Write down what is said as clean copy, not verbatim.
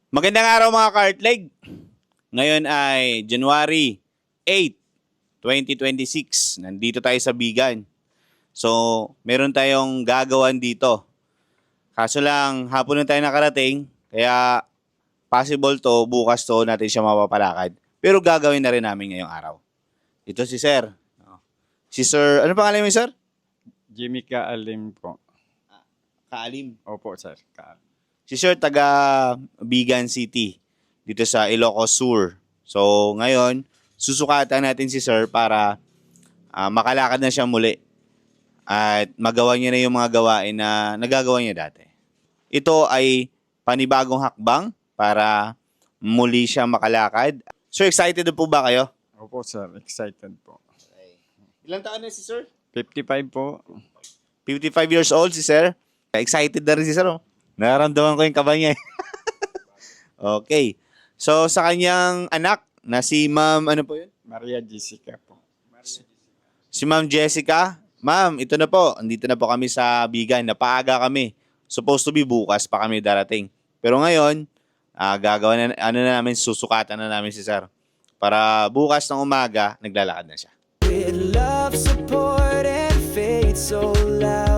Magandang araw mga Kartleg. Ngayon ay January 8, 2026. Nandito tayo sa Bigan. So, meron tayong gagawan dito. Kaso lang, hapon na tayo nakarating. Kaya, possible to, bukas to, natin siya mapapalakad. Pero gagawin na rin namin ngayong araw. Ito si Sir. Si Sir, ano pangalan mo, Sir? Jimmy Kaalim po. Kaalim. Opo, sir. Si Sir, taga Bigan City, dito sa Ilocos Sur. So, ngayon, susukatan natin si Sir para makalakad na siya muli at magawa niya na yung mga gawain na nagagawa niya dati. Ito ay panibagong hakbang para muli siya makalakad. Sir, excited na po ba kayo? Opo, sir. Excited po. Ilang taon na si Sir? 55 po. 55 years old si Sir. Excited na rin si Sir. Oh. Nararamdaman ko yung kaba niya. Okay. So, sa kanyang anak na si Ma'am, ano po yun? Maria Jessica po. Si Ma'am Jessica. Ma'am, ito na po. Andito na po kami sa Bigan. Napaaga kami. Supposed to be bukas pa kami darating. Pero ngayon, gagawa na, namin, susukatan na namin si Sir. Para bukas ng umaga, naglalakad na siya. With love, support, and faith so loud.